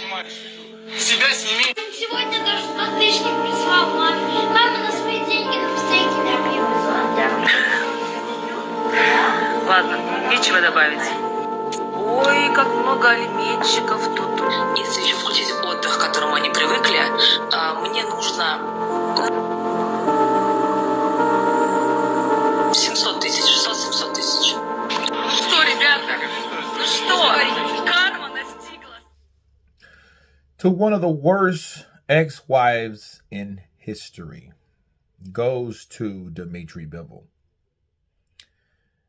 Себя сними. Сегодня даже 100 тысяч не прислал маме. Мама на свои деньги нам стейки не Ладно, нечего добавить. Ой, как много алименщиков тут. Если еще включить отдых, к которому они привыкли, мне нужно 700 тысяч, 600-700 тысяч. Что, ребята? Ну что, карма настигла. To one of the worst ex-wives in history goes to Dmitry Bivol'S.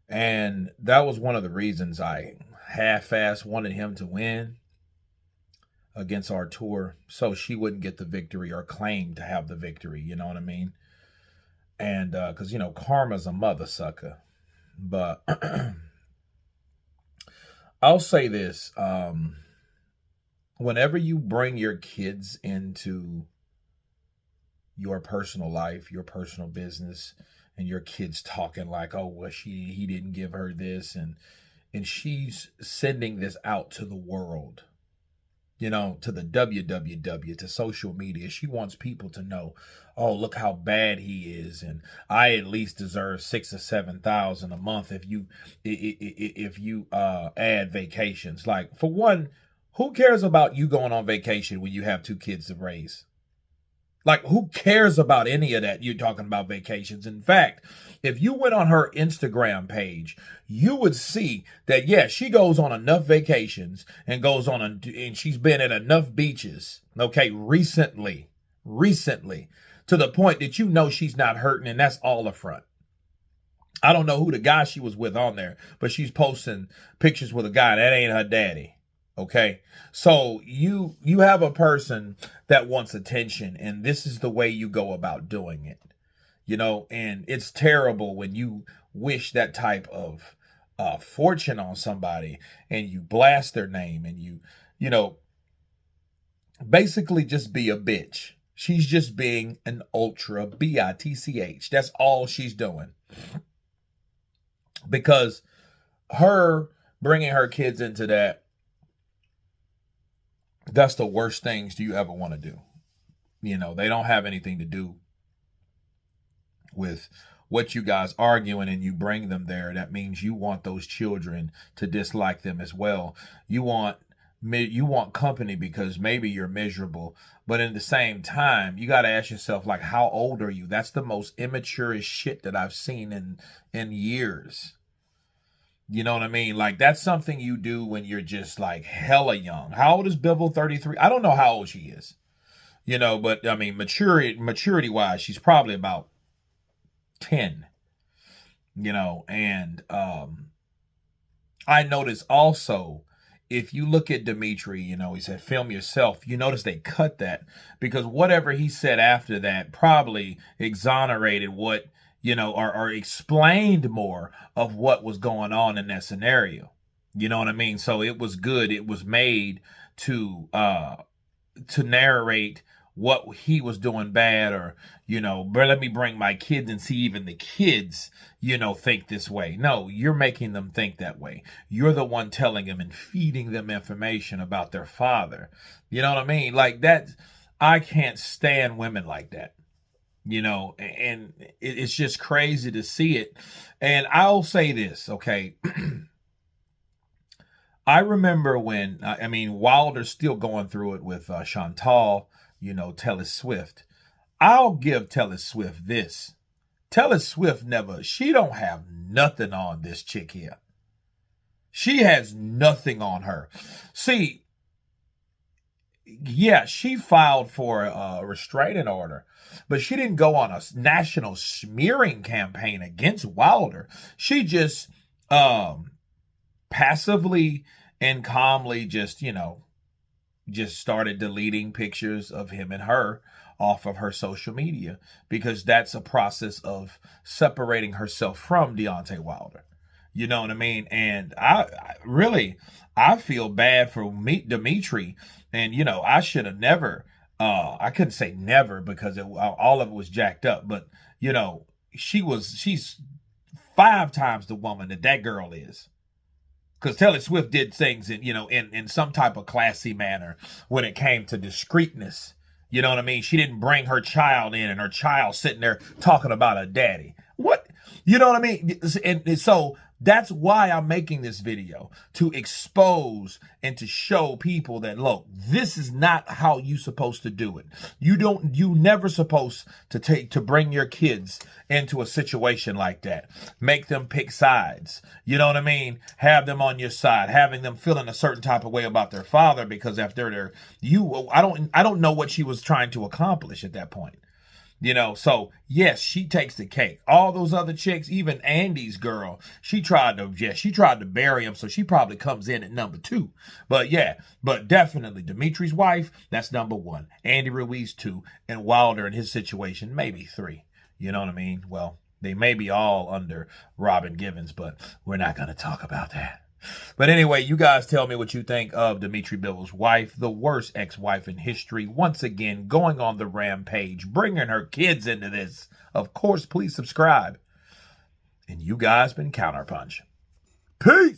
And that was one of the reasons I half-assed wanted him to win against Artur, so she wouldn't get the victory or claim to have the victory, you know what I mean? And because, you know, karma's a mother sucker. But I'll say this. Whenever you bring your kids into your personal life, your personal business, and your kids talking like, oh, well, he didn't give her this, and she's sending this out to the world, you know, to the WWW, to social media. She wants people to know, oh, look how bad he is, and I at least deserve 6,000 or 7,000 a month if you add vacations. Like, for one, who cares about you going on vacation when you have 2 kids to raise? Like, who cares about any of that? You're talking about vacations. In fact, if you went on her Instagram page, you would see that, yeah, she goes on enough vacations and and she's been at enough beaches, okay, recently, to the point that you know she's not hurting, and that's all a front. I don't know who the guy she was with on there, but she's posting pictures with a guy. That ain't her daddy. Okay, so you have a person that wants attention, and this is the way you go about doing it, you know, and it's terrible when you wish that type of fortune on somebody and you blast their name and you know, basically just be a bitch. She's just being an ultra bitch. That's all she's doing, because her bringing her kids into that's the worst things you ever want to do. You know, they don't have anything to do with what you guys arguing, and you bring them there. That means you want those children to dislike them as well. You want company because maybe you're miserable, but at the same time, you got to ask yourself, like, how old are you? That's the most immature shit that I've seen in years. You know what I mean? Like, that's something you do when you're just like hella young. How old is Bivol'S? 33? I don't know how old she is. You know, but I mean, maturity wise, she's probably about 10. You know, and I noticed also, if you look at Dmitry, you know, he said, film yourself. You notice they cut that because whatever he said after that probably exonerated what, you know, or explained more of what was going on in that scenario. You know what I mean? So it was good. It was made to narrate what he was doing bad, or, you know, but let me bring my kids and see even the kids, you know, think this way. No, you're making them think that way. You're the one telling them and feeding them information about their father. You know what I mean? Like that, I can't stand women like that. You know, and it's just crazy to see it. And I'll say this, okay? I remember when, I mean, Wilder's still going through it with Chantal, you know, Taylor Swift. I'll give Taylor Swift this. Taylor Swift she don't have nothing on this chick here. She has nothing on her. See, yeah, she filed for a restraining order, but she didn't go on a national smearing campaign against Wilder. She just passively and calmly just, you know, just started deleting pictures of him and her off of her social media, because that's a process of separating herself from Deontay Wilder. You know what I mean? And I feel bad for Dmitry. And, you know, I should have never, I couldn't say never because all of it was jacked up. But, you know, she's 5 times the woman that girl is. Because Taylor Swift did things in, in some type of classy manner when it came to discreetness. You know what I mean? She didn't bring her child in and her child sitting there talking about her daddy. What? You know what I mean? And so that's why I'm making this video, to expose and to show people that, look, this is not how you supposed to do it. You never supposed to bring your kids into a situation like that. Make them pick sides. You know what I mean? Have them on your side, having them feeling a certain type of way about their father because after I don't know what she was trying to accomplish at that point. So yes, she takes the cake. All those other chicks, even Andy's girl, she tried to bury him, so she probably comes in at number 2. But definitely Dimitri's wife, that's number 1. Andy Ruiz 2, and Wilder in his situation, maybe 3. You know what I mean? Well, they may be all under Robin Givens, but we're not going to talk about that. But anyway, you guys tell me what you think of Dmitry Bivol'S wife, the worst ex-wife in history, once again going on the rampage, bringing her kids into this. Of course, please subscribe. And you guys been Counterpunch. Peace!